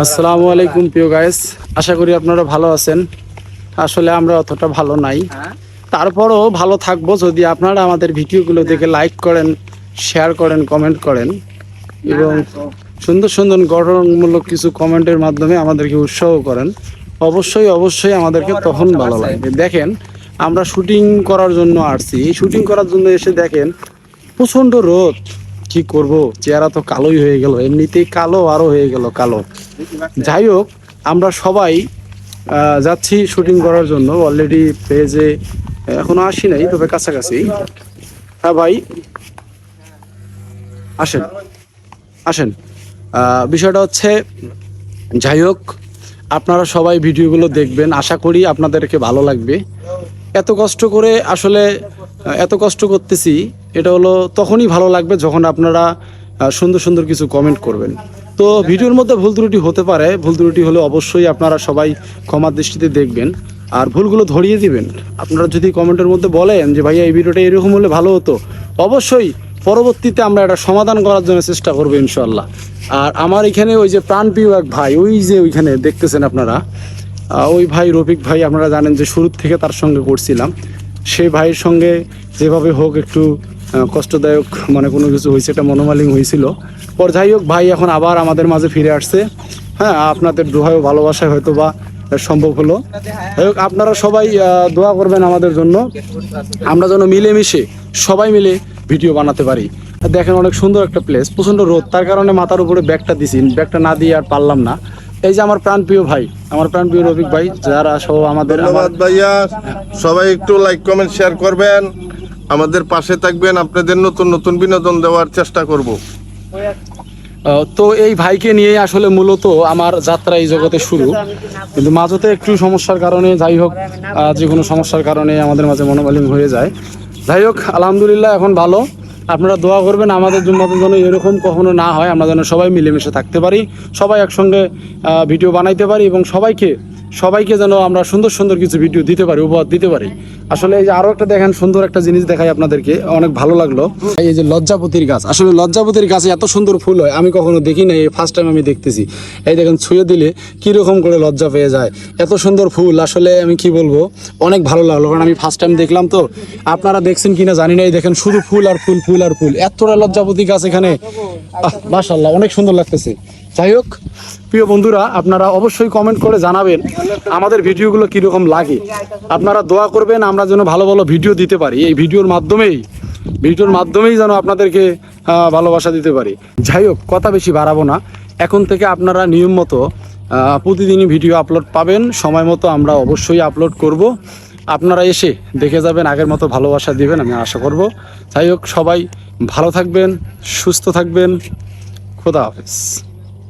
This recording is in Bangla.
আসসালামু আলাইকুম প্রিয় গাইস, আশা করি আপনারা ভালো আছেন। আসলে আমরা অতটা ভালো নাই, তারপরও ভালো থাকবো যদি আপনারা আমাদের ভিডিওগুলো দেখে লাইক করেন, শেয়ার করেন, কমেন্ট করেন এবং সুন্দর সুন্দর গঠনমূলক কিছু কমেন্টের মাধ্যমে আমাদেরকে উৎসাহ করেন। অবশ্যই অবশ্যই আমাদেরকে তখন ভালো লাগবে। দেখেন, আমরা শুটিং করার জন্য আসছি, এই শুটিং করার জন্য এসে দেখেন প্রচণ্ড রোদ। কি করব, চেহারা তো কালোই হয়ে গেল, এমনিতেই কালো আরো হয়ে গেল কালো। যাই হোক, আমরা সবাই যাচ্ছি শুটিং করার জন্য। অলরেডি পেজে এখনো আসি নাই, তবে কাছাকাছি। হ্যাঁ ভাই, আসেন আসেন। বিষয়টা হচ্ছে, যাই হোক, আপনারা সবাই ভিডিওগুলো দেখবেন, আশা করি আপনাদেরকে ভালো লাগবে। এত কষ্ট করে আসলে এত কষ্ট করতেছি, এটা হলো তখনই ভালো লাগবে যখন আপনারা সুন্দর সুন্দর কিছু কমেন্ট করবেন। তো ভিডিওর মধ্যে ভুল ত্রুটি হতে পারে, ভুল ত্রুটি হলে অবশ্যই আপনারা সবাই ক্ষমার দৃষ্টিতে দেখবেন আর ভুলগুলো ধরিয়ে দিবেন। আপনারা যদি কমেন্টের মধ্যে বলেন যে ভাইয়া এই ভিডিওটা এরকম হলে ভালো হতো, অবশ্যই পরবর্তীতে আমরা এটা সমাধান করার জন্য চেষ্টা করবো ইনশাল্লাহ। আর আমার এখানে ওই যে প্রাণপ্রিয় এক ভাই, ওই যে ওইখানে দেখতেছেন আপনারা, ওই ভাই রফিক ভাই, আপনারা জানেন যে শুরু থেকে তার সঙ্গে করছিলাম। সেই ভাইয়ের সঙ্গে যেভাবে হোক একটু কষ্টদায়ক মানে কোনো কিছু হয়েছে, একটা মনোমালিন্য হয়েছিল। পর যাই হোক, ভাই এখন আবার আমাদের মাঝে ফিরে আসছে। হ্যাঁ, আপনাদের দোয়ায় ভালোবাসায় হয়তো বা সম্ভব হলো। যাই হোক, আপনারা সবাই দোয়া করবেন আমাদের জন্য, আমরা যেন মিলেমিশে সবাই মিলে ভিডিও বানাতে পারি। দেখেন, অনেক সুন্দর একটা প্লেস, প্রচণ্ড রোদ, তার কারণে মাথার উপরে ব্যাগটা দিছি, ব্যাগটা না দিয়ে আর পারলাম না। এই যে আমার প্রাণপ্রিয় ভাই, আমার প্রাণপ্রিয় রফিক ভাই, যারা সব আমাদের ধন্যবাদ ভাইয়া। সবাই একটু লাইক কমেন্ট শেয়ার করবেন, আমাদের পাশে থাকবেন, আপনাদের নতুন নতুন বিনোদন দেওয়ার চেষ্টা করব। তো এই ভাইকে নিয়ে আসলে মূলত আমার যাত্রা এই জগতে শুরু, কিন্তু মাঝতে একটু সমস্যার কারণে, যাই হোক, যে কোনো সমস্যার কারণে আমাদের মাঝে মনোমালিন্য হয়ে যায়। যাই হোক, আলহামদুলিল্লাহ এখন ভালো। আপনারা দোয়া করবেন আমাদের জন্য যেন এরকম কখনো না হয়, আমরা যেন সবাই মিলেমিশে থাকতে পারি, সবাই একসঙ্গে ভিডিও বানাইতে পারি এবং সবাইকে যেন আমরা সুন্দর সুন্দর কিছু ভিডিও দিতে পারি, উপহার দিতে পারি। আসলে এই যে আরো একটা দেখেন, সুন্দর একটা জিনিস দেখাই আপনাদেরকে, অনেক ভালো লাগলো। এই যে লজ্জাপতির গাছ, আসলে লজ্জাপতির গাছে এত সুন্দর ফুল হয় আমি কখনো দেখি নাই, ফার্স্ট টাইম আমি দেখতেছি। এই দেখেন, ছুঁয়ে দিলে কিরকম করে লজ্জা পেয়ে যায়, এত সুন্দর ফুল। আসলে আমি কি বলবো, অনেক ভালো লাগলো, কারণ আমি ফার্স্ট টাইম দেখলাম। তো আপনারা দেখছেন কিনা জানি না, এই দেখেন শুধু ফুল আর ফুল, ফুল আর ফুল, এতটা লজ্জাপতি গাছ এখানে। মাশাআল্লাহ, অনেক সুন্দর লাগতেছে। যাই হোক প্রিয় বন্ধুরা, আপনারা অবশ্যই কমেন্ট করে জানাবেন আমাদের ভিডিওগুলো কীরকম লাগে। আপনারা দোয়া করবেন আমরা যেন ভালো ভালো ভিডিও দিতে পারি, এই ভিডিওর মাধ্যমেই যেন আপনাদেরকে ভালোবাসা দিতে পারি। যাই হোক, কথা বেশি বাড়াবো না, এখন থেকে আপনারা নিয়ম মতো প্রতিদিনই ভিডিও আপলোড পাবেন, সময় মতো আমরা অবশ্যই আপলোড করব। আপনারা এসে দেখে যাবেন, আগের মতো ভালোবাসা দিবেন আমি আশা করব। যাই হোক, সবাই ভালো থাকবেন, সুস্থ থাকবেন, খোদা হাফেজ।